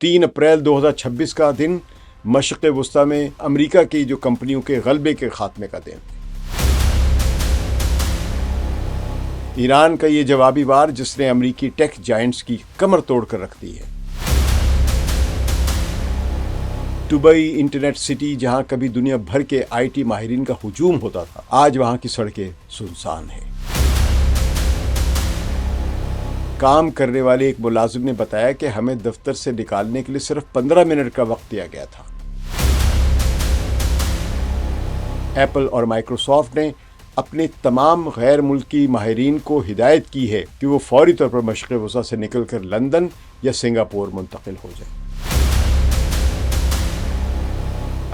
3 April 2026 کا دن مشرق وسطیٰ میں امریکہ کی جو کمپنیوں کے غلبے کے خاتمے کا دن. ایران کا یہ جوابی وار جس نے امریکی ٹیک جائنٹس کی کمر توڑ کر رکھ دی ہے. دبئی انٹرنیٹ سٹی جہاں کبھی دنیا بھر کے آئی ٹی ماہرین کا ہجوم ہوتا تھا، آج وہاں کی سڑکیں سنسان ہیں. کام کرنے والے ایک ملازم نے بتایا کہ ہمیں دفتر سے نکالنے کے لیے صرف 15 منٹ کا وقت دیا گیا تھا. ایپل اور مائکروسافٹ نے اپنے تمام غیر ملکی ماہرین کو ہدایت کی ہے کہ وہ فوری طور پر مشرق وسطیٰ سے نکل کر لندن یا سنگاپور منتقل ہو جائیں.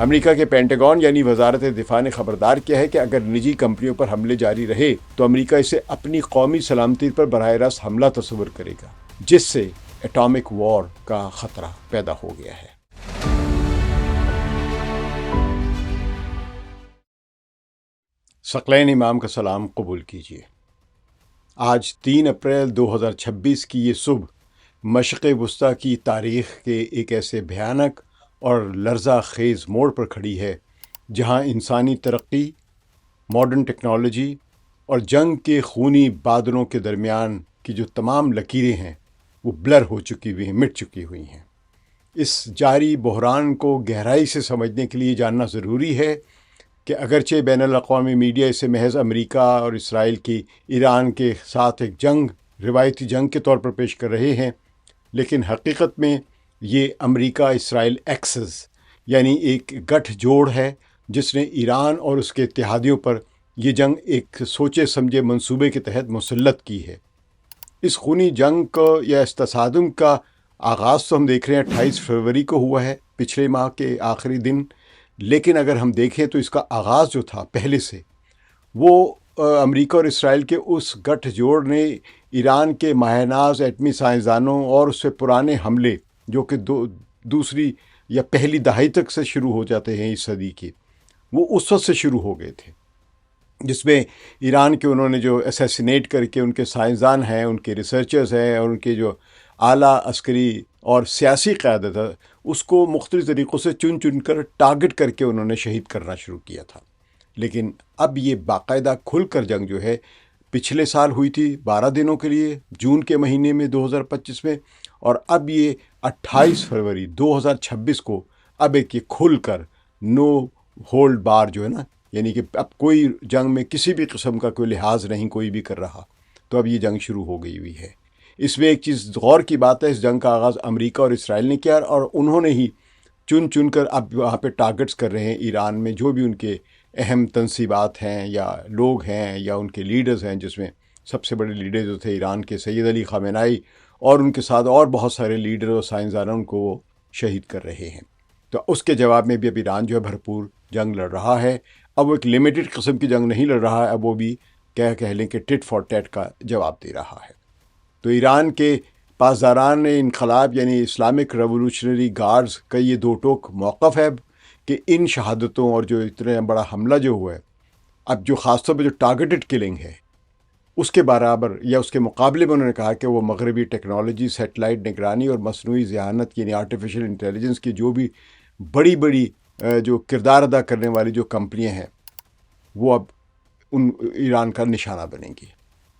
امریکہ کے پینٹاگون یعنی وزارت دفاع نے خبردار کیا ہے کہ اگر نجی کمپنیوں پر حملے جاری رہے تو امریکہ اسے اپنی قومی سلامتی پر براہ راست حملہ تصور کرے گا، جس سے ایٹامک وار کا خطرہ پیدا ہو گیا ہے. ثقلین امام کا سلام قبول کیجیے. آج 3 اپریل 2026 کی یہ صبح مشرق وسطیٰ کی تاریخ کے ایک ایسے بھیانک اور لرزہ خیز موڑ پر کھڑی ہے جہاں انسانی ترقی، ماڈرن ٹیکنالوجی اور جنگ کے خونی بادلوں کے درمیان کی جو تمام لکیریں ہیں وہ بلر ہو چکی ہوئی ہیں، مٹ چکی ہوئی ہیں. اس جاری بحران کو گہرائی سے سمجھنے کے لیے جاننا ضروری ہے کہ اگرچہ بین الاقوامی میڈیا اسے محض امریکہ اور اسرائیل کی ایران کے ساتھ ایک جنگ، روایتی جنگ کے طور پر پیش کر رہے ہیں، لیکن حقیقت میں یہ امریکہ اسرائیل ایکسس یعنی ایک گٹھ جوڑ ہے جس نے ایران اور اس کے اتحادیوں پر یہ جنگ ایک سوچے سمجھے منصوبے کے تحت مسلط کی ہے. اس خونی جنگ کو یا اس تصادم کا آغاز تو ہم دیکھ رہے ہیں 28 فروری کو ہوا ہے، پچھلے ماہ کے آخری دن، لیکن اگر ہم دیکھیں تو اس کا آغاز جو تھا پہلے سے، وہ امریکہ اور اسرائیل کے اس گٹھ جوڑ نے ایران کے ماہر ناز ایٹمی سائنسدانوں اور اس سے پرانے حملے جو کہ دوسری یا پہلی دہائی تک سے شروع ہو جاتے ہیں اس صدی کی، وہ اس وقت سے شروع ہو گئے تھے، جس میں ایران کے انہوں نے جو اسیسینیٹ کر کے ان کے سائنسدان ہیں، ان کے ریسرچرز ہیں اور ان کے جو اعلیٰ عسکری اور سیاسی قیادت ہے اس کو مختلف طریقوں سے چن چن کر ٹارگٹ کر کے انہوں نے شہید کرنا شروع کیا تھا. لیکن اب یہ باقاعدہ کھل کر جنگ جو ہے پچھلے سال ہوئی تھی 12 دنوں کے لیے جون کے مہینے میں 2025 میں، اور اب یہ 28 فروری 2026 کو اب ایک یہ کھل کر نو ہولڈ بار جو ہے نا، یعنی کہ اب کوئی جنگ میں کسی بھی قسم کا کوئی لحاظ نہیں کوئی بھی کر رہا، تو اب یہ جنگ شروع ہو گئی ہوئی ہے. اس میں ایک چیز غور کی بات ہے، اس جنگ کا آغاز امریکہ اور اسرائیل نے کیا اور انہوں نے ہی چن چن کر اب وہاں پہ ٹارگٹس کر رہے ہیں ایران میں جو بھی ان کے اہم تنصیبات ہیں یا لوگ ہیں یا ان کے لیڈرز ہیں، جس میں سب سے بڑے لیڈر جو تھے ایران کے سید علی خامنائی اور ان کے ساتھ اور بہت سارے لیڈر اور سائنسدانوں کو وہ شہید کر رہے ہیں. تو اس کے جواب میں بھی اب ایران جو ہے بھرپور جنگ لڑ رہا ہے. اب وہ ایک لمیٹڈ قسم کی جنگ نہیں لڑ رہا ہے، اب وہ بھی کہہ لیں کہ ٹٹ فار ٹیٹ کا جواب دے رہا ہے. تو ایران کے پاسداران انقلاب یعنی اسلامک ریولوشنری گارڈز کا یہ دو ٹوک موقف ہے کہ ان شہادتوں اور جو اتنا بڑا حملہ جو ہوا ہے، اب جو خاص طور پہ جو ٹارگیٹڈ کلنگ ہے اس کے برابر یا اس کے مقابلے میں انہوں نے کہا کہ وہ مغربی ٹیکنالوجی، سیٹلائٹ نگرانی اور مصنوعی ذہانت یعنی آرٹیفیشل انٹیلیجنس کی جو بھی بڑی بڑی جو کردار ادا کرنے والی جو کمپنیاں ہیں وہ اب ان ایران کا نشانہ بنیں گی.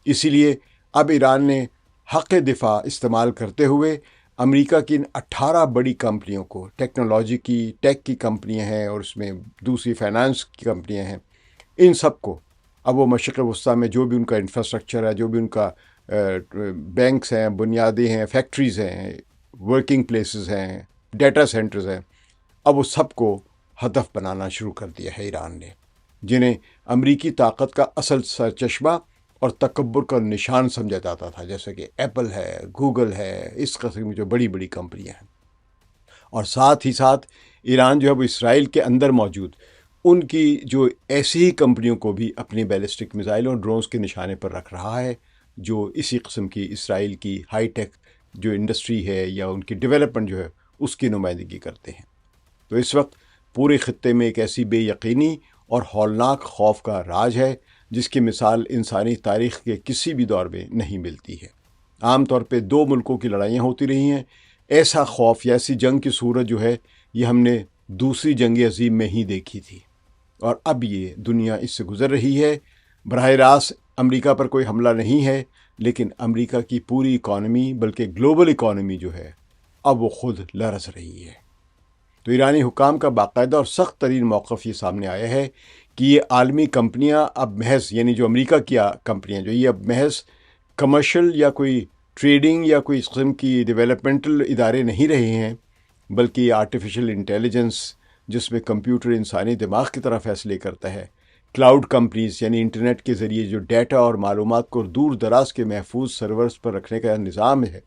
اسی لیے اب ایران نے حق دفاع استعمال کرتے ہوئے امریکہ کی ان 18 بڑی کمپنیوں کو، ٹیکنالوجی کی ٹیک کی کمپنیاں ہیں اور اس میں دوسری فائنانس کی کمپنیاں ہیں، ان سب کو اب وہ مشرق وسطیٰ میں جو بھی ان کا انفراسٹرکچر ہے، جو بھی ان کا بینکس ہیں، بنیادیں ہیں، فیکٹریز ہیں، ورکنگ پلیسز ہیں، ڈیٹا سینٹرز ہیں، اب وہ سب کو ہدف بنانا شروع کر دیا ہے ایران نے، جنہیں امریکی طاقت کا اصل سرچشمہ اور تکبر کا نشان سمجھا جاتا تھا، جیسے کہ ایپل ہے، گوگل ہے، اس قسم کی جو بڑی بڑی کمپنیاں ہیں. اور ساتھ ہی ساتھ ایران جو ہے وہ اسرائیل کے اندر موجود ان کی جو ایسی ہی کمپنیوں کو بھی اپنی بیلسٹک میزائل اور ڈرونز کے نشانے پر رکھ رہا ہے، جو اسی قسم کی اسرائیل کی ہائی ٹیک جو انڈسٹری ہے یا ان کی ڈیولپمنٹ جو ہے اس کی نمائندگی کرتے ہیں. تو اس وقت پورے خطے میں ایک ایسی بے یقینی اور ہولناک خوف کا راج ہے جس کی مثال انسانی تاریخ کے کسی بھی دور میں نہیں ملتی ہے. عام طور پہ 2 ملکوں کی لڑائیاں ہوتی رہی ہیں، ایسا خوف یا ایسی جنگ کی صورت جو ہے یہ ہم نے دوسری جنگ عظیم میں ہی دیکھی تھی، اور اب یہ دنیا اس سے گزر رہی ہے۔ براہ راست امریکہ پر کوئی حملہ نہیں ہے، لیکن امریکہ کی پوری اکانومی بلکہ گلوبل اکانومی جو ہے اب وہ خود لرز رہی ہے۔ تو ایرانی حکام کا باقاعدہ اور سخت ترین موقف یہ سامنے آیا ہے کہ یہ عالمی کمپنیاں اب محض، یعنی جو امریکہ کی کمپنیاں جو یہ اب محض کمرشل یا کوئی ٹریڈنگ یا کوئی اس قسم کی ڈیولپمنٹل ادارے نہیں رہے ہیں، بلکہ یہ آرٹیفیشل انٹیلیجنس جس میں کمپیوٹر انسانی دماغ کی طرح فیصلے کرتا ہے، کلاؤڈ کمپنیز یعنی انٹرنیٹ کے ذریعے جو ڈیٹا اور معلومات کو دور دراز کے محفوظ سرورز پر رکھنے کا نظام ہے،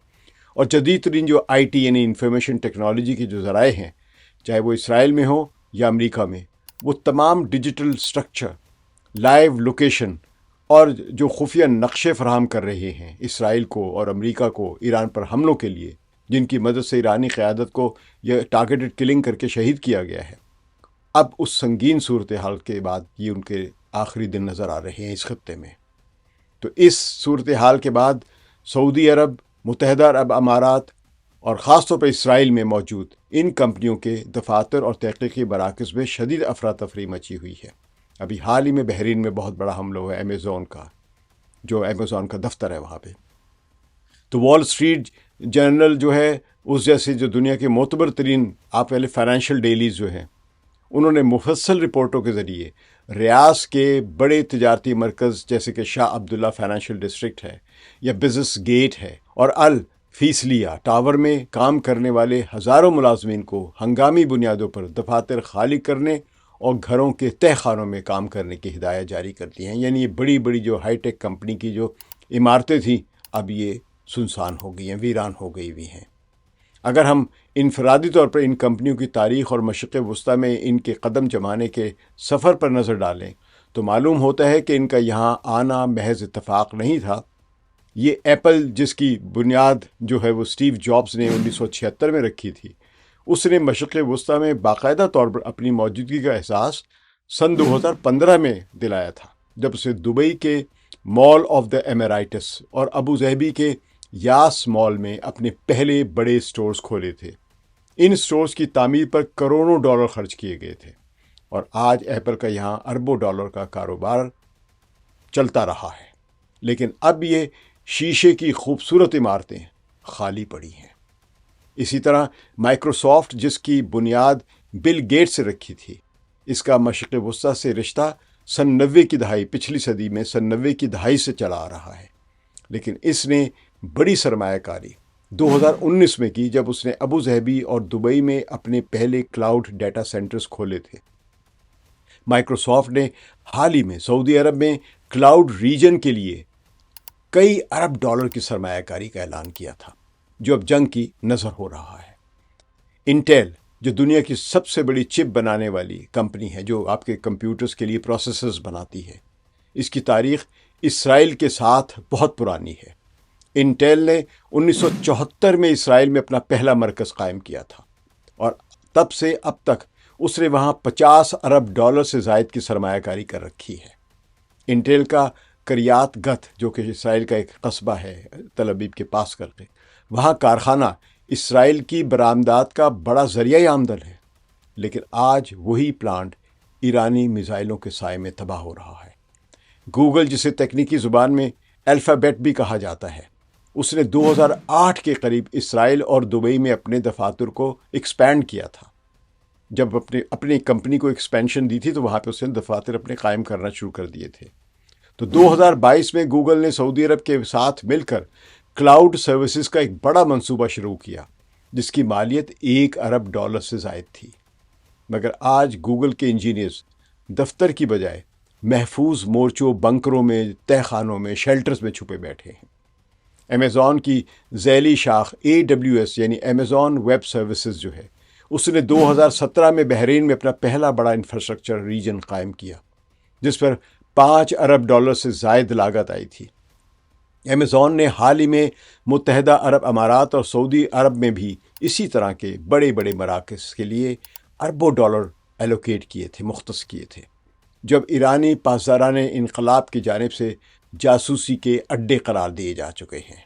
اور جدید ترین جو آئی ٹی یعنی انفارمیشن ٹیکنالوجی کے جو ذرائع ہیں، چاہے وہ اسرائیل میں ہو یا امریکہ میں، وہ تمام ڈیجیٹل سٹرکچر، لائیو لوکیشن اور جو خفیہ نقشے فراہم کر رہے ہیں اسرائیل کو اور امریکہ کو ایران پر حملوں کے لیے، جن کی مدد سے ایرانی قیادت کو یہ ٹارگیٹڈ کلنگ کر کے شہید کیا گیا ہے۔ اب اس سنگین صورتحال کے بعد یہ ان کے آخری دن نظر آ رہے ہیں اس خطے میں۔ تو اس صورتحال کے بعد سعودی عرب، متحدہ عرب امارات اور خاص طور پر اسرائیل میں موجود ان کمپنیوں کے دفاتر اور تحقیقی مراکز میں شدید افراتفری مچی ہوئی ہے۔ ابھی حال ہی میں بحرین میں بہت بڑا حملہ ہوا ہے امیزون کا، جو امیزون کا دفتر ہے وہاں پہ۔ تو وال اسٹریٹ جرنل جو ہے، اس جیسے جو دنیا کے معتبر ترین آپ پہلے فائنینشیل ڈیلیز جو ہیں، انہوں نے مفصل رپورٹوں کے ذریعے ریاض کے بڑے تجارتی مرکز جیسے کہ شاہ عبداللہ فائنینشیل ڈسٹرکٹ ہے یا بزنس گیٹ ہے اور الفیصلیہ ٹاور میں کام کرنے والے ہزاروں ملازمین کو ہنگامی بنیادوں پر دفاتر خالی کرنے اور گھروں کے تہہ خانوں میں کام کرنے کی ہدایت جاری کرتی ہیں۔ یعنی یہ بڑی بڑی جو ہائی ٹیک کمپنی کی جو عمارتیں تھیں اب یہ سنسان ہو گئی ہیں، ویران ہو گئی بھی ہیں۔ اگر ہم انفرادی طور پر ان کمپنیوں کی تاریخ اور مشرق وسطیٰ میں ان کے قدم جمانے کے سفر پر نظر ڈالیں تو معلوم ہوتا ہے کہ ان کا یہاں آنا محض اتفاق نہیں تھا۔ یہ ایپل جس کی بنیاد جو ہے وہ اسٹیو جابز نے 1976 میں رکھی تھی، اس نے مشرق وسطیٰ میں باقاعدہ طور پر اپنی موجودگی کا احساس سن 2015 میں دلایا تھا، جب اسے دبئی کے مال آف دا ایمرائٹس اور ابوظہبی کے یاس مال میں اپنے پہلے بڑے سٹورز کھولے تھے۔ ان سٹورز کی تعمیر پر کروڑوں ڈالر خرچ کیے گئے تھے، اور آج ایپل کا یہاں اربوں ڈالر کا کاروبار چلتا رہا ہے۔ لیکن اب یہ شیشے کی خوبصورت عمارتیں خالی پڑی ہیں۔ اسی طرح مائکروسافٹ جس کی بنیاد بل گیٹس سے رکھی تھی، اس کا مشرق وسطیٰ سے رشتہ سن 90 کی دہائی، پچھلی صدی میں سن 90 کی دہائی سے چلا آ رہا ہے، لیکن اس نے بڑی سرمایہ کاری 2019 میں کی جب اس نے ابوظہبی اور دبئی میں اپنے پہلے کلاؤڈ ڈیٹا سینٹرز کھولے تھے۔ مائکروسافٹ نے حال ہی میں سعودی عرب میں کلاؤڈ ریجن کے لیے کئی ارب ڈالر کی سرمایہ کاری کا اعلان کیا تھا، جو اب جنگ کی نظر ہو رہا ہے۔ انٹیل جو دنیا کی سب سے بڑی چپ بنانے والی کمپنی ہے، جو آپ کے کمپیوٹرز کے لیے پروسیسرز بناتی ہے، اس کی تاریخ اسرائیل کے ساتھ بہت پرانی ہے۔ انٹیل نے 1974 میں اسرائیل میں اپنا پہلا مرکز قائم کیا تھا، اور تب سے اب تک اس نے وہاں 50 ارب ڈالر سے زائد کی سرمایہ کاری کر رکھی ہے۔ انٹیل کا کریات گت جو کہ اسرائیل کا ایک قصبہ ہے تل ابیب کے پاس کر کے، وہاں کارخانہ اسرائیل کی برآمدات کا بڑا ذریعہ آمدن ہے، لیکن آج وہی پلانٹ ایرانی میزائلوں کے سائے میں تباہ ہو رہا ہے۔ گوگل جسے تکنیکی زبان میں الفابیٹ بھی کہا جاتا ہے، اس نے 2008 کے قریب اسرائیل اور دبئی میں اپنے دفاتر کو ایکسپینڈ کیا تھا۔ جب اپنی کمپنی کو ایکسپینشن دی تھی تو وہاں پہ اس نے دفاتر اپنے قائم کرنا شروع کر دیے تھے۔ تو 2022 میں گوگل نے سعودی عرب کے ساتھ مل کر کلاؤڈ سروسز کا ایک بڑا منصوبہ شروع کیا، جس کی مالیت 1 ارب ڈالر سے زائد تھی، مگر آج گوگل کے انجینئرز دفتر کی بجائے محفوظ مورچوں، بنکروں میں، تہہ خانوں میں، شیلٹرز میں چھپے بیٹھے ہیں۔ امیزون کی ذیلی شاخ AWS یعنی امیزون ویب سروسز جو ہے، اس نے 2017 میں بحرین میں اپنا پہلا بڑا انفراسٹرکچر ریجن قائم کیا، جس پر 5 ارب ڈالر سے زائد لاگت آئی تھی۔ امیزون نے حال ہی میں متحدہ عرب امارات اور سعودی عرب میں بھی اسی طرح کے بڑے بڑے مراکز کے لیے اربوں ڈالر ایلوکیٹ کیے تھے، مختص کیے تھے، جب ایرانی پاسداران انقلاب کی جانب سے جاسوسی کے اڈے قرار دیے جا چکے ہیں۔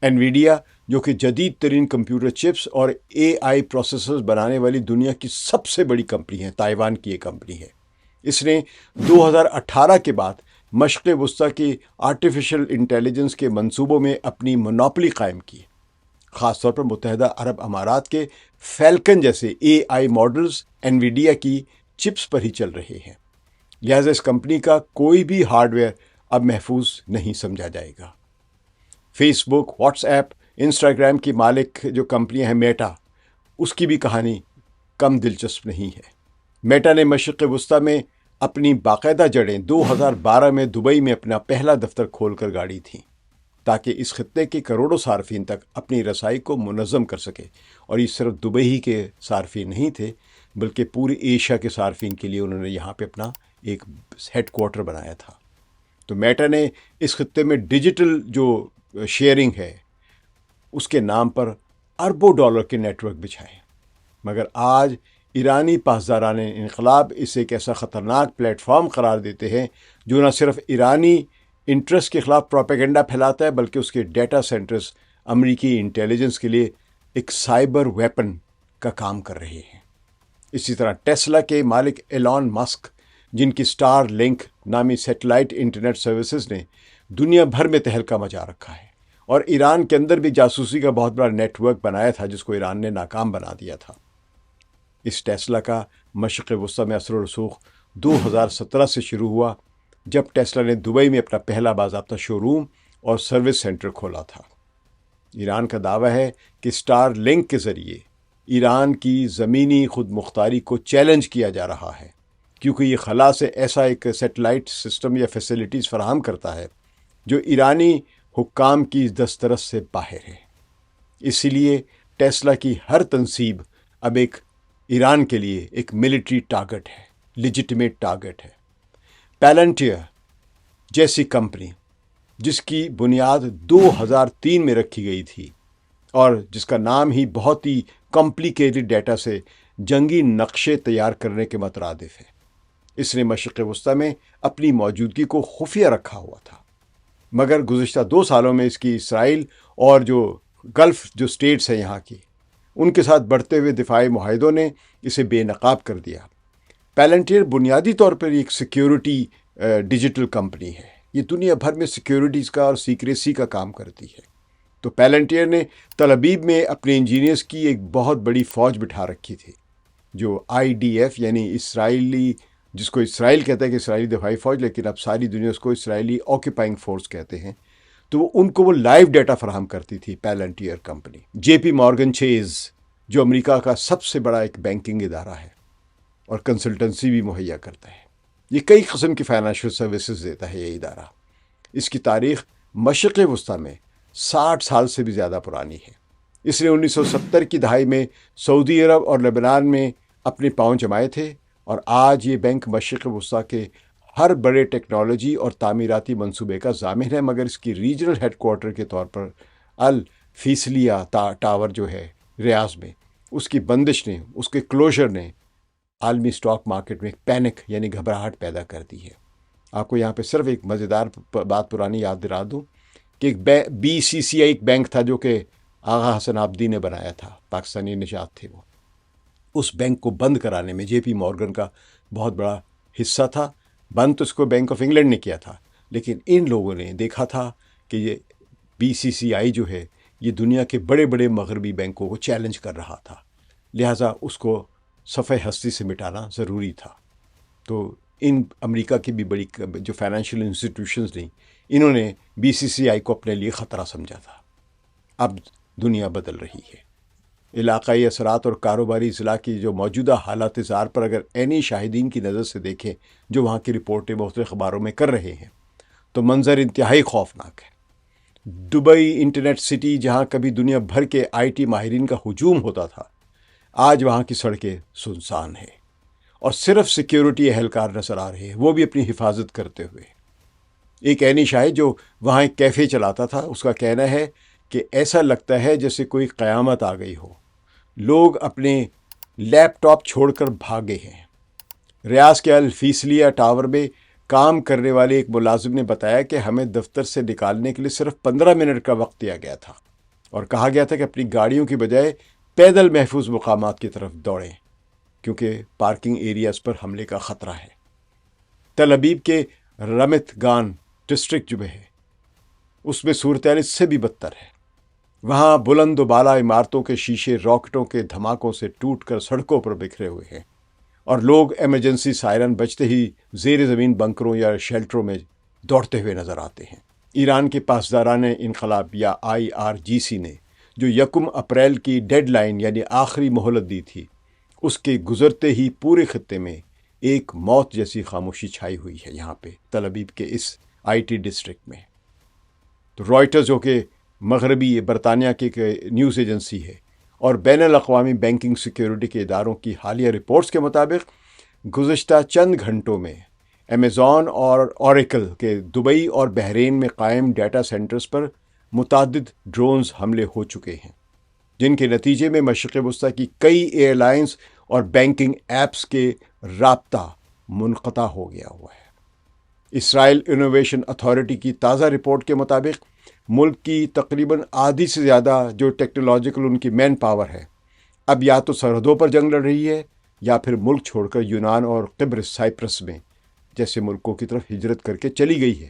انویڈیا جو کہ جدید ترین کمپیوٹر چپس اور AI پروسیسرز بنانے والی دنیا کی سب سے بڑی کمپنی ہے، تائیوان کی یہ کمپنی ہے۔ اس نے 2018 کے بعد مشرق وسطیٰ کی آرٹیفیشل انٹیلیجنس کے منصوبوں میں اپنی مونوپلی قائم کی، خاص طور پر متحدہ عرب امارات کے فیلکن جیسے AI ماڈلز انویڈیا کی چپس پر ہی چل رہے ہیں۔ لہٰذا اس کمپنی کا کوئی بھی ہارڈ ویئر اب محفوظ نہیں سمجھا جائے گا۔ فیس بک، واٹس ایپ، انسٹاگرام کی مالک جو کمپنیاں ہیں میٹا، اس کی بھی کہانی کم دلچسپ نہیں ہے۔ میٹا نے مشرق وسطیٰ میں اپنی باقاعدہ جڑیں 2012 میں دبئی میں اپنا پہلا دفتر کھول کر گاڑی تھیں تاکہ اس خطے کے کروڑوں صارفین تک اپنی رسائی کو منظم کر سکے، اور یہ صرف دبئی ہی کے صارفین نہیں تھے بلکہ پوری ایشیا کے صارفین کے لیے انہوں نے یہاں پہ اپنا ایک ہیڈ کوارٹر بنایا تھا۔ تو میٹا نے اس خطے میں ڈیجیٹل جو شیئرنگ ہے اس کے نام پر اربوں ڈالر کے نیٹ ورک بچھائے، مگر آج ایرانی پاسداران انقلاب اسے ایک ایسا خطرناک پلیٹ فارم قرار دیتے ہیں جو نہ صرف ایرانی انٹرسٹ کے خلاف پروپیگنڈا پھیلاتا ہے بلکہ اس کے ڈیٹا سینٹرز امریکی انٹیلیجنس کے لیے ایک سائبر ویپن کا کام کر رہے ہیں۔ اسی طرح ٹیسلا کے مالک ایلان مسک، جن کی اسٹار لنک نامی سیٹلائٹ انٹرنیٹ سروسز نے دنیا بھر میں تہلکہ مچا رکھا ہے، اور ایران کے اندر بھی جاسوسی کا بہت بڑا نیٹ ورک بنایا تھا جس کو ایران نے ناکام بنا دیا تھا۔ اس ٹیسلا کا مشرق وسطیٰ میں اثر و رسوخ 2017 سے شروع ہوا، جب ٹیسلا نے دبئی میں اپنا پہلا باضابطہ شو روم اور سروس سینٹر کھولا تھا۔ ایران کا دعویٰ ہے کہ اسٹار لنک کے ذریعے ایران کی زمینی خود مختاری کو چیلنج کیا جا رہا ہے، کیونکہ یہ خلا سے ایسا ایک سیٹلائٹ سسٹم یا فیسلٹیز فراہم کرتا ہے جو ایرانی حکام کی دسترس سے باہر ہے۔ اسی لیے ٹیسلا کی ہر تنصیب اب ایران کے لیے ایک ملٹری ٹارگٹ ہے، لیجٹمیٹ ٹارگٹ ہے۔ پیلنٹیئر جیسی کمپنی جس کی بنیاد 2003 میں رکھی گئی تھی اور جس کا نام ہی بہت ہی کمپلیکیٹڈ ڈیٹا سے جنگی نقشے تیار کرنے کے مترادف ہے، اس نے مشرق وسطیٰ میں اپنی موجودگی کو خفیہ رکھا ہوا تھا، مگر گزشتہ 2 سالوں میں اس کی اسرائیل اور جو گلف جو سٹیٹس ہیں یہاں کی، ان کے ساتھ بڑھتے ہوئے دفاعی معاہدوں نے اسے بے نقاب کر دیا۔ پیلنٹیئر بنیادی طور پر ایک سیکیورٹی ڈیجیٹل کمپنی ہے، یہ دنیا بھر میں سیکیورٹیز کا اور سیکریسی کا کام کرتی ہے۔ تو پیلنٹیئر نے تل ابیب میں اپنے انجینئرز کی ایک بہت بڑی فوج بٹھا رکھی تھی، جو IDF یعنی اسرائیلی، جس کو اسرائیل کہتا ہے کہ اسرائیلی دفاعی فوج، لیکن اب ساری دنیا اس کو اسرائیلی آکیپائنگ فورس کہتے ہیں، تو ان کو وہ لائیو ڈیٹا فراہم کرتی تھی پیلنٹیئر کمپنی۔ JP مورگن چیز جو امریکہ کا سب سے بڑا ایک بینکنگ ادارہ ہے اور کنسلٹنسی بھی مہیا کرتا ہے، یہ کئی قسم کی فائنینشیل سروسز دیتا ہے یہ ادارہ۔ اس کی تاریخ مشرق وسطیٰ میں 60 سال سے بھی زیادہ پرانی ہے۔ اس نے 1970 کی دہائی میں سعودی عرب اور لبنان میں اپنے پاؤں جمائے تھے، اور آج یہ بینک مشرق وسطیٰ کے ہر بڑے ٹیکنالوجی اور تعمیراتی منصوبے کا ضامن ہے، مگر اس کی ریجنل ہیڈ کوارٹر کے طور پر الفیصلیہ ٹاور جو ہے ریاض میں، اس کی بندش نے، اس کے کلوزر نے عالمی سٹاک مارکیٹ میں ایک پینک یعنی گھبراہٹ پیدا کر دی ہے۔ آپ کو یہاں پہ صرف ایک مزیدار بات پرانی یاد دلا دوں کہ ایک BCCI ایک بینک تھا جو کہ آغا حسن آبدی نے بنایا تھا، پاکستانی نژاد تھے وہ۔ اس بینک کو بند کرانے میں JP مورگن کا بہت بڑا حصہ تھا۔ بند تو اس کو بینک آف انگلینڈ نے کیا تھا، لیکن ان لوگوں نے دیکھا تھا کہ یہ BCCI جو ہے یہ دنیا کے بڑے بڑے مغربی بینکوں کو چیلنج کر رہا تھا، لہٰذا اس کو صفحہ ہستی سے مٹانا ضروری تھا۔ تو ان امریکہ کی بھی بڑی جو فائنینشیل انسٹیٹیوشنز نے، انہوں نے BCCI کو اپنے لیے خطرہ سمجھا تھا۔ اب دنیا بدل رہی ہے۔ علاقائی اثرات اور کاروباری اضلاع کی جو موجودہ حالات زار پر اگر عینی شاہدین کی نظر سے دیکھیں جو وہاں کی رپورٹیں مختلف اخباروں میں کر رہے ہیں، تو منظر انتہائی خوفناک ہے۔ دبئی انٹرنیٹ سٹی، جہاں کبھی دنیا بھر کے IT ماہرین کا ہجوم ہوتا تھا، آج وہاں کی سڑکیں سنسان ہیں، اور صرف سیکیورٹی اہلکار نظر آ رہے ہیں، وہ بھی اپنی حفاظت کرتے ہوئے۔ ایک عینی شاہد جو وہاں ایک کیفے چلاتا تھا، اس کا کہنا ہے کہ ایسا لگتا ہے جیسے کوئی قیامت آ گئی ہو، لوگ اپنے لیپ ٹاپ چھوڑ کر بھاگے ہیں۔ ریاض کے الفیصلیہ ٹاور میں کام کرنے والے ایک ملازم نے بتایا کہ ہمیں دفتر سے نکالنے کے لیے صرف 15 منٹ کا وقت دیا گیا تھا، اور کہا گیا تھا کہ اپنی گاڑیوں کی بجائے پیدل محفوظ مقامات کی طرف دوڑیں کیونکہ پارکنگ ایریاز پر حملے کا خطرہ ہے۔ تل ابیب کے رمت گان ڈسٹرکٹ جو ہے اس میں صورتحال اس سے بھی بدتر ہے۔ وہاں بلند و بالا عمارتوں کے شیشے راکٹوں کے دھماکوں سے ٹوٹ کر سڑکوں پر بکھرے ہوئے ہیں، اور لوگ ایمرجنسی سائرن بجتے ہی زیر زمین بنکروں یا شیلٹروں میں دوڑتے ہوئے نظر آتے ہیں۔ ایران کے پاسداران انقلاب یا IRGC نے جو 1 اپریل کی ڈیڈ لائن یعنی آخری مہلت دی تھی، اس کے گزرتے ہی پورے خطے میں ایک موت جیسی خاموشی چھائی ہوئی ہے یہاں پہ تل ابیب کے اس IT ڈسٹرکٹ میں۔ تو رائٹرز جو کہ مغربی برطانیہ کی نیوز ایجنسی ہے اور بین الاقوامی بینکنگ سیکیورٹی کے اداروں کی حالیہ رپورٹس کے مطابق گزشتہ چند گھنٹوں میں امیزون اور اوریکل کے دبئی اور بحرین میں قائم ڈیٹا سینٹرز پر متعدد ڈرونز حملے ہو چکے ہیں، جن کے نتیجے میں مشرق وسطیٰ کی کئی ایئر لائنز اور بینکنگ ایپس کے رابطہ منقطع ہو گیا ہوا ہے۔ اسرائیل انوویشن اتھارٹی کی تازہ رپورٹ کے مطابق ملک کی تقریباً آدھی سے زیادہ جو ٹیکنالوجیکل ان کی مین پاور ہے، اب یا تو سرحدوں پر جنگ لڑ رہی ہے یا پھر ملک چھوڑ کر یونان اور قبرص سائپرس میں جیسے ملکوں کی طرف ہجرت کر کے چلی گئی ہے۔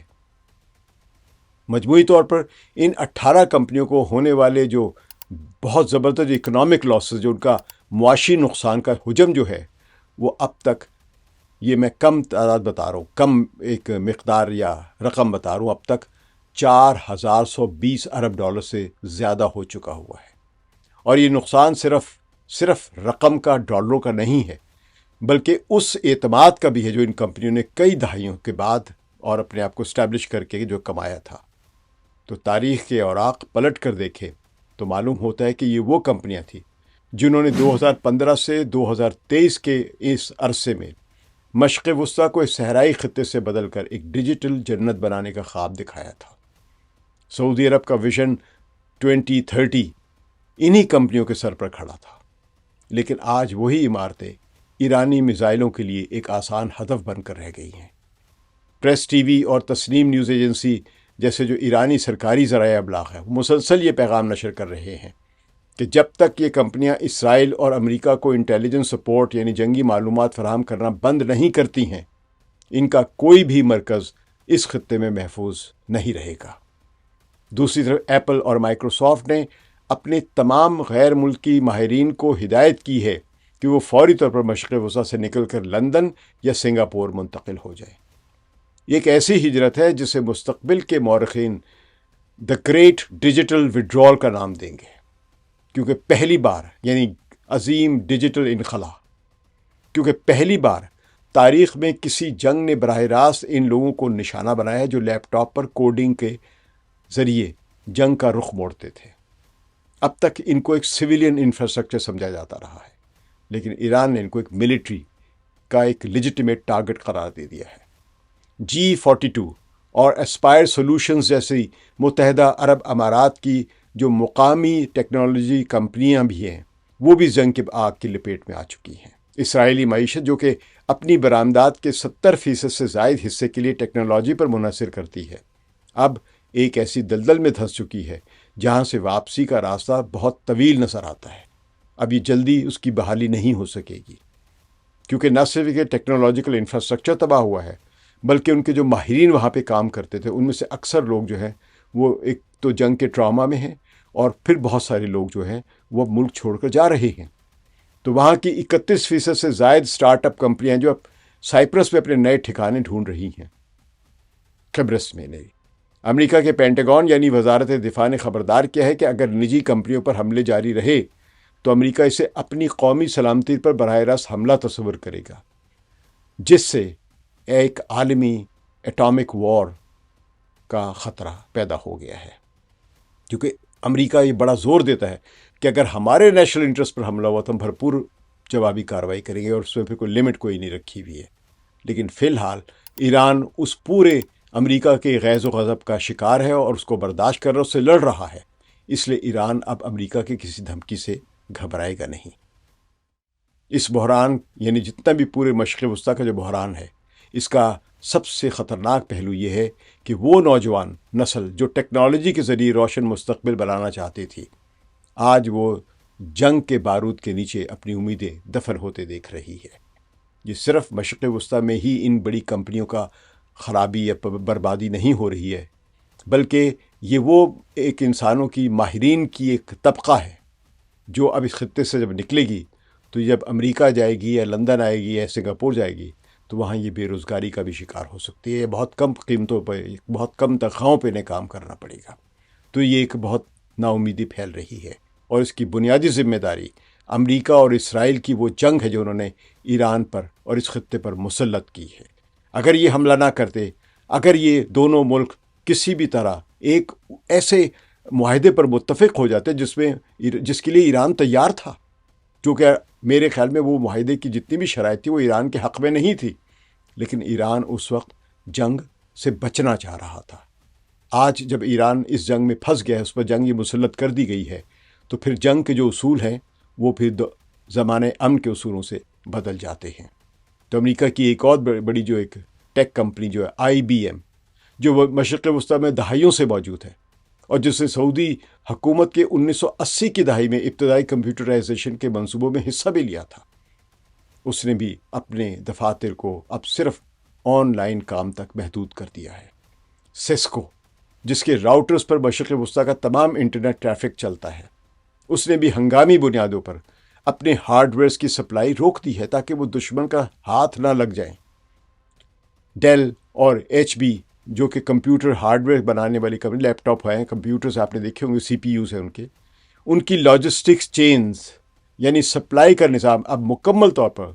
مجموعی طور پر ان 18 کمپنیوں کو ہونے والے جو بہت زبردست اکنامک لاسز، جو ان کا معاشی نقصان کا حجم جو ہے، وہ اب تک، یہ میں کم تعداد بتا رہا ہوں، کم ایک مقدار یا رقم بتا رہا ہوں، اب تک 4120 ارب ڈالر سے زیادہ ہو چکا ہوا ہے۔ اور یہ نقصان صرف رقم کا، ڈالروں کا نہیں ہے، بلکہ اس اعتماد کا بھی ہے جو ان کمپنیوں نے کئی دہائیوں کے بعد اور اپنے آپ کو اسٹیبلش کر کے جو کمایا تھا۔ تو تاریخ کے اوراق پلٹ کر دیکھیں تو معلوم ہوتا ہے کہ یہ وہ کمپنیاں تھیں جنہوں نے 2015 سے 2023 کے اس عرصے میں مشرق وسطیٰ کو اس صحرائی خطے سے بدل کر ایک ڈیجیٹل جنت بنانے کا خواب دکھایا تھا۔ سعودی عرب کا ویژن 2030 انہی کمپنیوں کے سر پر کھڑا تھا، لیکن آج وہی عمارتیں ایرانی میزائلوں کے لیے ایک آسان ہدف بن کر رہ گئی ہیں۔ پریس ٹی وی اور تسنیم نیوز ایجنسی جیسے جو ایرانی سرکاری ذرائع ابلاغ ہے، وہ مسلسل یہ پیغام نشر کر رہے ہیں کہ جب تک یہ کمپنیاں اسرائیل اور امریکہ کو انٹیلیجنس سپورٹ یعنی جنگی معلومات فراہم کرنا بند نہیں کرتی ہیں، ان کا کوئی بھی مرکز اس خطے میں محفوظ نہیں رہے گا۔ دوسری طرف ایپل اور مائکروسافٹ نے اپنے تمام غیر ملکی ماہرین کو ہدایت کی ہے کہ وہ فوری طور پر مشرق وسطیٰ سے نکل کر لندن یا سنگاپور منتقل ہو جائیں۔ یہ ایک ایسی ہجرت ہے جسے مستقبل کے مورخین دا گریٹ ڈیجیٹل وڈرال کا نام دیں گے، کیونکہ پہلی بار، یعنی عظیم ڈیجیٹل انخلا، کیونکہ پہلی بار تاریخ میں کسی جنگ نے براہ راست ان لوگوں کو نشانہ بنایا ہے جو لیپ ٹاپ پر کوڈنگ کے ذریعے جنگ کا رخ موڑتے تھے۔ اب تک ان کو ایک سویلین انفراسٹرکچر سمجھا جاتا رہا ہے، لیکن ایران نے ان کو ایک ملٹری کا ایک لیجیٹیمیٹ ٹارگٹ قرار دے دیا ہے۔ G42 اور اسپائر سولوشنز جیسی متحدہ عرب امارات کی جو مقامی ٹیکنالوجی کمپنیاں بھی ہیں، وہ بھی جنگ کی آگ کی لپیٹ میں آ چکی ہیں۔ اسرائیلی معیشت جو کہ اپنی برآمدات کے 70% سے زائد حصے کے لیے ٹیکنالوجی پر منحصر کرتی ہے، اب ایک ایسی دلدل میں دھنس چکی ہے جہاں سے واپسی کا راستہ بہت طویل نظر آتا ہے۔ اب یہ جلدی اس کی بحالی نہیں ہو سکے گی، کیونکہ نہ صرف کہ ٹیکنالوجیکل انفراسٹرکچر تباہ ہوا ہے، بلکہ ان کے جو ماہرین وہاں پہ کام کرتے تھے ان میں سے اکثر لوگ جو ہیں وہ ایک تو جنگ کے ٹراما میں ہیں، اور پھر بہت سارے لوگ جو ہیں وہ ملک چھوڑ کر جا رہے ہیں۔ تو وہاں کی 31% سے زائد سٹارٹ اپ کمپنیاں جو اب سائپرس میں اپنے نئے ٹھکانے ڈھونڈ رہی ہیں، قبرص میں نہیں۔ امریکہ کے پینٹاگون یعنی وزارت دفاع نے خبردار کیا ہے کہ اگر نجی کمپنیوں پر حملے جاری رہے تو امریکہ اسے اپنی قومی سلامتی پر براہ راست حملہ تصور کرے گا، جس سے ایک عالمی ایٹامک وار کا خطرہ پیدا ہو گیا ہے۔ کیونکہ امریکہ یہ بڑا زور دیتا ہے کہ اگر ہمارے نیشنل انٹرسٹ پر حملہ ہوا تو ہم بھرپور جوابی کارروائی کریں گے، اور اس میں پھر کوئی لمٹ کوئی نہیں رکھی ہوئی ہے۔ لیکن فی الحال ایران اس پورے امریکہ کے غیظ و غضب کا شکار ہے اور اس کو برداشت کر رہا، اس سے لڑ رہا ہے۔ اس لیے ایران اب امریکہ کے کسی دھمکی سے گھبرائے گا نہیں۔ اس بحران یعنی جتنا بھی پورے مشرق وسطیٰ کا جو بحران ہے، اس کا سب سے خطرناک پہلو یہ ہے کہ وہ نوجوان نسل جو ٹیکنالوجی کے ذریعے روشن مستقبل بنانا چاہتی تھی، آج وہ جنگ کے بارود کے نیچے اپنی امیدیں دفن ہوتے دیکھ رہی ہے۔ یہ صرف مشرق وسطیٰ میں ہی ان بڑی کمپنیوں کا خرابی یا بربادی نہیں ہو رہی ہے، بلکہ یہ وہ ایک انسانوں کی ماہرین کی ایک طبقہ ہے جو اب اس خطے سے جب نکلے گی تو جب امریکہ جائے گی یا لندن آئے گی یا سنگاپور جائے گی تو وہاں یہ بے روزگاری کا بھی شکار ہو سکتی ہے۔ بہت کم قیمتوں پہ، بہت کم تنخواہوں پہ انہیں کام کرنا پڑے گا۔ تو یہ ایک بہت نا امیدی پھیل رہی ہے، اور اس کی بنیادی ذمہ داری امریکہ اور اسرائیل کی وہ جنگ ہے جو انہوں نے ایران پر اور اس خطے پر مسلط کی ہے۔ اگر یہ حملہ نہ کرتے، اگر یہ دونوں ملک کسی بھی طرح ایک ایسے معاہدے پر متفق ہو جاتے جس کے لیے ایران تیار تھا، کیونکہ میرے خیال میں وہ معاہدے کی جتنی بھی شرائط تھی وہ ایران کے حق میں نہیں تھی، لیکن ایران اس وقت جنگ سے بچنا چاہ رہا تھا۔ آج جب ایران اس جنگ میں پھنس گیا ہے، اس پر جنگ یہ مسلط کر دی گئی ہے، تو پھر جنگ کے جو اصول ہیں وہ پھر زمانے امن کے اصولوں سے بدل جاتے ہیں۔ تو امریکہ کی ایک اور بڑی جو ایک ٹیک کمپنی جو ہے IBM، جو وہ مشرق وسطیٰ میں دہائیوں سے موجود ہے اور جس نے سعودی حکومت کے 1980 کی دہائی میں ابتدائی کمپیوٹرائزیشن کے منصوبوں میں حصہ بھی لیا تھا، اس نے بھی اپنے دفاتر کو اب صرف آن لائن کام تک محدود کر دیا ہے۔ سسکو، جس کے راؤٹرز پر مشرق وسطیٰ کا تمام انٹرنیٹ ٹریفک چلتا ہے، اس نے بھی ہنگامی بنیادوں پر اپنے ہارڈ ویئرز کی سپلائی روک دی ہے تاکہ وہ دشمن کا ہاتھ نہ لگ جائیں۔ ڈیل اور HP، جو کہ کمپیوٹر ہارڈ ویئر بنانے والی کمپنی، لیپ ٹاپ ہیں، کمپیوٹرز آپ نے دیکھے ہوں گے، CPUs ہیں ان کی لاجسٹکس چینز یعنی سپلائی کا نظام اب مکمل طور پر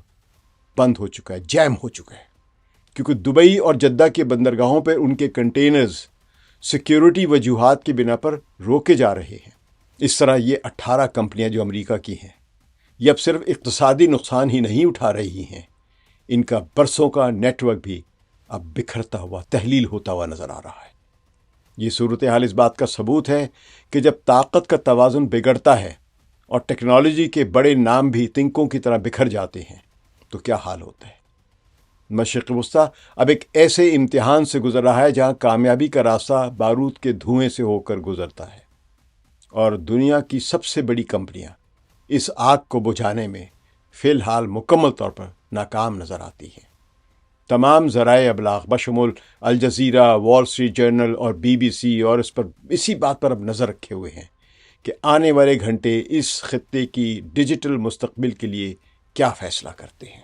بند ہو چکا ہے، جیم ہو چکا ہے، کیونکہ دبئی اور جدہ کے بندرگاہوں پر ان کے کنٹینرز سیکیورٹی وجوہات کی بنا پر روکے جا رہے ہیں۔ اس طرح یہ 18 کمپنیاں جو امریکہ کی ہیں، یہ اب صرف اقتصادی نقصان ہی نہیں اٹھا رہی ہیں، ان کا برسوں کا نیٹ ورک بھی اب بکھرتا ہوا، تحلیل ہوتا ہوا نظر آ رہا ہے۔ یہ صورتحال اس بات کا ثبوت ہے کہ جب طاقت کا توازن بگڑتا ہے اور ٹیکنالوجی کے بڑے نام بھی تنکوں کی طرح بکھر جاتے ہیں تو کیا حال ہوتا ہے۔ مشرق وسطیٰ اب ایک ایسے امتحان سے گزر رہا ہے جہاں کامیابی کا راستہ بارود کے دھوئیں سے ہو کر گزرتا ہے، اور دنیا کی سب سے بڑی کمپنیاں اس آگ کو بجھانے میں فی الحال مکمل طور پر ناکام نظر آتی ہیں۔ تمام ذرائع ابلاغ بشمول الجزیرہ، وال اسٹریٹ جرنل اور BBC اور اس پر اسی بات پر اب نظر رکھے ہوئے ہیں کہ آنے والے گھنٹے اس خطے کی ڈیجیٹل مستقبل کے لیے کیا فیصلہ کرتے ہیں۔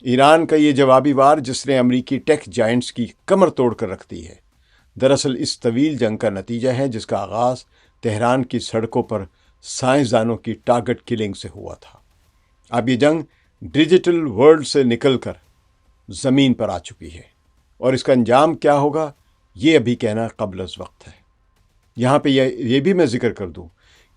ایران کا یہ جوابی وار، جس نے امریکی ٹیک جائنٹس کی کمر توڑ کر رکھ دی ہے، دراصل اس طویل جنگ کا نتیجہ ہے جس کا آغاز تہران کی سڑکوں پر سائنسدانوں کی ٹارگٹ کلنگ سے ہوا تھا۔ اب یہ جنگ ڈیجیٹل ورلڈ سے نکل کر زمین پر آ چکی ہے، اور اس کا انجام کیا ہوگا یہ ابھی کہنا قبل از وقت ہے۔ یہاں پہ یہ بھی میں ذکر کر دوں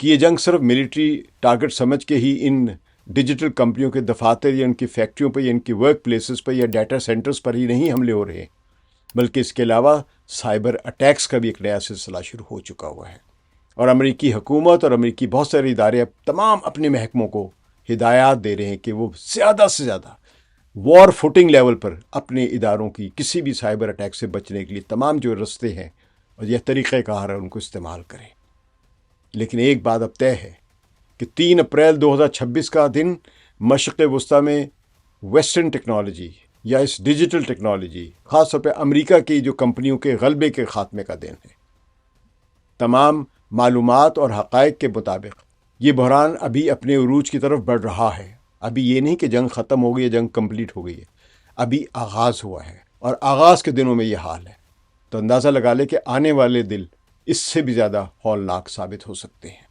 کہ یہ جنگ صرف ملٹری ٹارگٹ سمجھ کے ہی ان ڈیجیٹل کمپنیوں کے دفاتر یا ان کی فیکٹریوں پر یا ان کی ورک پلیسز پر یا ڈیٹا سینٹرز پر ہی نہیں حملے ہو رہے، بلکہ اس کے علاوہ سائبر اٹیکس کا بھی ایک نیا سلسلہ شروع ہو چکا ہوا ہے، اور امریکی حکومت اور امریکی بہت سارے ادارے اب تمام اپنے محکموں کو ہدایات دے رہے ہیں کہ وہ زیادہ سے زیادہ وار فوٹنگ لیول پر اپنے اداروں کی کسی بھی سائبر اٹیک سے بچنے کے لیے تمام جو رستے ہیں اور یہ طریقہ کار ہے ان کو استعمال کریں۔ لیکن ایک بات اب طے ہے کہ 3 اپریل 2026 کا دن مشرق وسطیٰ میں ویسٹرن ٹیکنالوجی یا اس ڈیجیٹل ٹیکنالوجی، خاص طور پہ امریکہ کی جو کمپنیوں کے غلبے کے خاتمے کا دن ہے۔ تمام معلومات اور حقائق کے مطابق یہ بحران ابھی اپنے عروج کی طرف بڑھ رہا ہے۔ ابھی یہ نہیں کہ جنگ ختم ہو گئی ہے، جنگ کمپلیٹ ہو گئی ہے، ابھی آغاز ہوا ہے، اور آغاز کے دنوں میں یہ حال ہے تو اندازہ لگا لے کہ آنے والے دن اس سے بھی زیادہ ہولناک ثابت ہو سکتے ہیں۔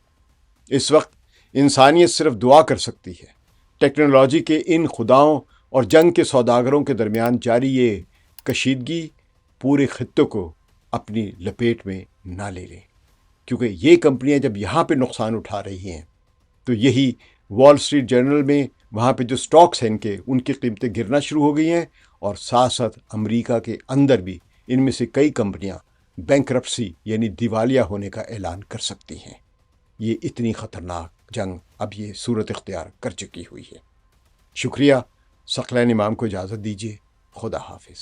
اس وقت انسانیت صرف دعا کر سکتی ہے ٹیکنالوجی کے ان خداؤں اور جنگ کے سوداگروں کے درمیان جاری یہ کشیدگی پورے خطے کو اپنی لپیٹ میں نہ لے لیں، کیونکہ یہ کمپنیاں جب یہاں پہ نقصان اٹھا رہی ہیں تو یہی وال اسٹریٹ جرنل میں وہاں پہ جو سٹاکس ہیں ان کی قیمتیں گرنا شروع ہو گئی ہیں، اور ساتھ ساتھ امریکہ کے اندر بھی ان میں سے کئی کمپنیاں بینکرپسی یعنی دیوالیہ ہونے کا اعلان کر سکتی ہیں۔ یہ اتنی خطرناک جنگ اب یہ صورت اختیار کر چکی ہوئی ہے۔ شکریہ۔ ثقلین امام کو اجازت دیجیے۔ خدا حافظ۔